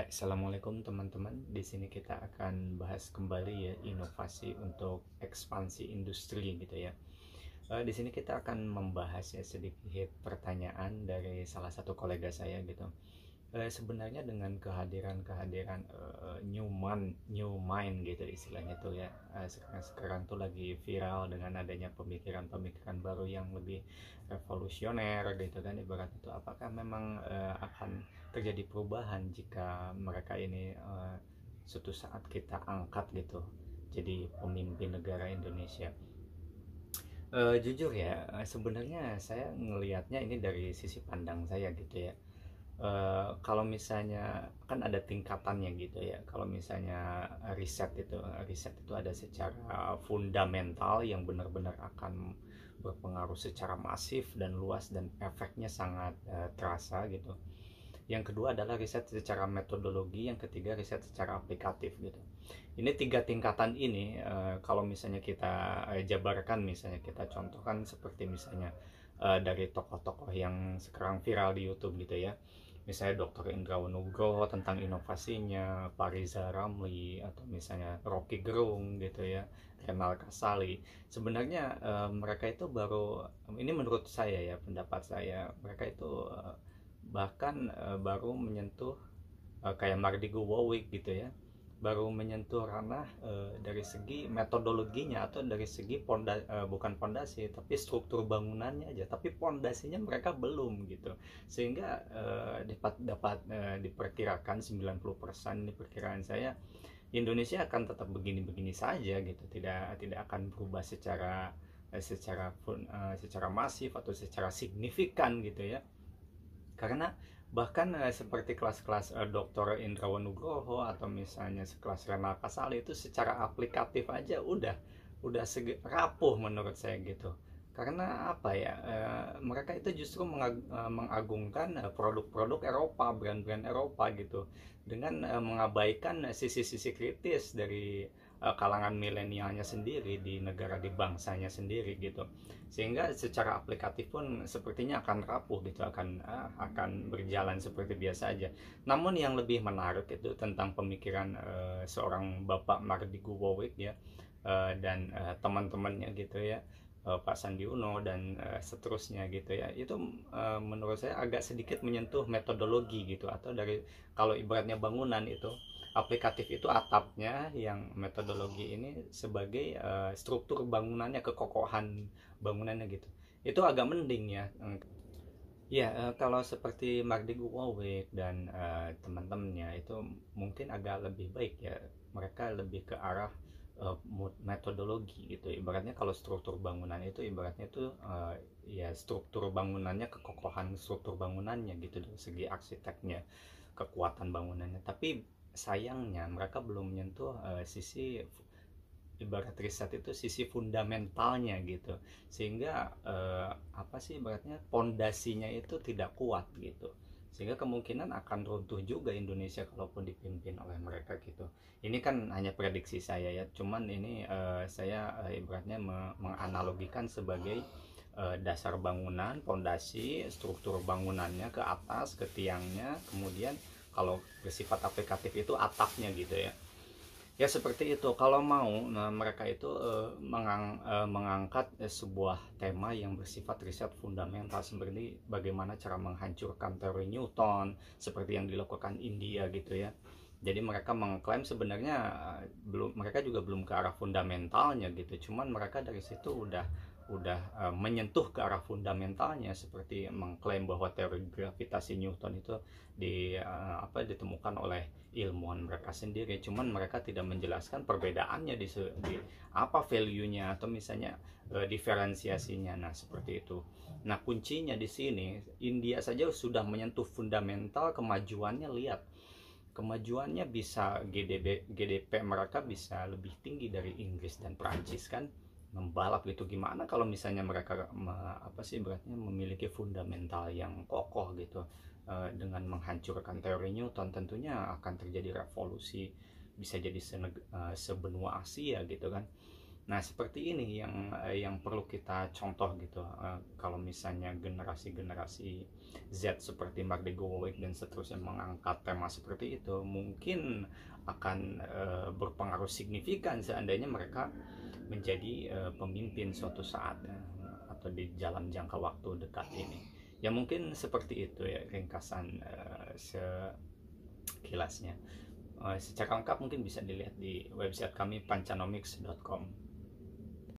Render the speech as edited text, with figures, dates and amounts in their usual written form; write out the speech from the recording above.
Assalamualaikum teman-teman. Di sini kita akan bahas kembali ya inovasi untuk ekspansi industri gitu ya. Di sini kita akan membahas ya sedikit pertanyaan dari salah satu kolega saya gitu. Sebenarnya dengan kehadiran new mind gitu istilahnya tuh ya. Sekarang tuh lagi viral dengan adanya pemikiran-pemikiran baru yang lebih revolusioner gitu kan, ibarat itu apakah memang akan terjadi perubahan jika mereka ini suatu saat kita angkat gitu jadi pemimpin negara Indonesia. Jujur ya, sebenarnya saya ngelihatnya ini dari sisi pandang saya gitu ya. Kalau misalnya kan ada tingkatannya gitu ya. Kalau misalnya riset itu ada secara fundamental yang benar-benar akan berpengaruh secara masif dan luas dan efeknya sangat terasa gitu. Yang kedua adalah riset secara metodologi, yang ketiga riset secara aplikatif gitu. Ini tiga tingkatan ini kalau misalnya kita jabarkan, misalnya kita contohkan seperti misalnya dari tokoh-tokoh yang sekarang viral di YouTube gitu ya. Misalnya Dr. Indrawan Nugroho tentang inovasinya, Pak Riza Ramli, atau misalnya Rocky Gerung gitu ya, Renal Kasali. Sebenarnya mereka itu baru, ini menurut saya ya, pendapat saya, mereka itu bahkan baru menyentuh kayak Mardi Guwowic gitu ya, baru menyentuh ranah dari segi metodologinya atau dari segi bukan pondasi tapi struktur bangunannya aja, tapi pondasinya mereka belum gitu, sehingga diperkirakan 90% ini perkiraan saya, Indonesia akan tetap begini-begini saja gitu, tidak akan berubah secara masif atau secara signifikan gitu ya. Karena bahkan seperti kelas-kelas Dr. Indrawan Nugroho atau misalnya sekelas Renal Kasali itu secara aplikatif aja udah rapuh menurut saya gitu. Karena apa ya, mereka itu justru mengagungkan produk-produk Eropa, brand-brand Eropa gitu, dengan mengabaikan sisi-sisi kritis dari kalangan milenialnya sendiri di negara, di bangsanya sendiri gitu, sehingga secara aplikatif pun sepertinya akan rapuh gitu, akan berjalan seperti biasa aja. Namun yang lebih menarik itu tentang pemikiran seorang Bapak Mardi Guwowic ya, dan teman-temannya gitu ya, Pak Sandi Uno dan seterusnya gitu ya. Itu menurut saya agak sedikit menyentuh metodologi gitu, atau dari, kalau ibaratnya bangunan itu aplikatif itu atapnya, yang metodologi ini sebagai struktur bangunannya, kekokohan bangunannya gitu. Itu agak mending ya. Ya, kalau seperti Mardi Guwowic dan teman-temannya itu mungkin agak lebih baik ya. Mereka lebih ke arah metodologi gitu. Ibaratnya kalau struktur bangunan itu ibaratnya itu ya struktur bangunannya, kekokohan struktur bangunannya gitu dari segi arsiteknya, kekuatan bangunannya. Tapi sayangnya mereka belum menyentuh sisi, ibarat riset itu sisi fundamentalnya gitu, sehingga apa sih ibaratnya pondasinya itu tidak kuat gitu, sehingga kemungkinan akan runtuh juga Indonesia kalaupun dipimpin oleh mereka gitu. Ini kan hanya prediksi saya ya, cuman ini saya ibaratnya menganalogikan sebagai dasar bangunan, pondasi, struktur bangunannya ke atas, ke tiangnya, kemudian kalau bersifat aplikatif itu atapnya gitu ya. Ya seperti itu. Kalau mau, nah mereka itu mengangkat sebuah tema yang bersifat riset fundamental, seperti bagaimana cara menghancurkan teori Newton, seperti yang dilakukan India gitu ya. Jadi mereka mengklaim sebenarnya mereka juga belum ke arah fundamentalnya gitu. Cuman mereka dari situ udah menyentuh ke arah fundamentalnya, seperti mengklaim bahwa teori gravitasi Newton itu ditemukan oleh ilmuwan mereka sendiri. Cuman mereka tidak menjelaskan perbedaannya di apa value-nya, atau misalnya diferensiasinya. Nah, seperti itu. Nah, kuncinya di sini India saja sudah menyentuh fundamental, kemajuannya lihat. Kemajuannya bisa GDP mereka bisa lebih tinggi dari Inggris dan Prancis kan, membalap gitu. Gimana kalau misalnya mereka beratnya memiliki fundamental yang kokoh gitu, dengan menghancurkan teori Newton, tentunya akan terjadi revolusi, bisa jadi sebenua Asia gitu kan. Nah, seperti ini yang perlu kita contoh gitu. Kalau misalnya generasi-generasi Z seperti Mark Degolowic dan seterusnya mengangkat tema seperti itu, mungkin akan berpengaruh signifikan seandainya mereka menjadi pemimpin suatu saat atau di dalam jangka waktu dekat ini. Ya mungkin seperti itu ya ringkasan sekilasnya. Secara lengkap mungkin bisa dilihat di website kami pancanomics.com.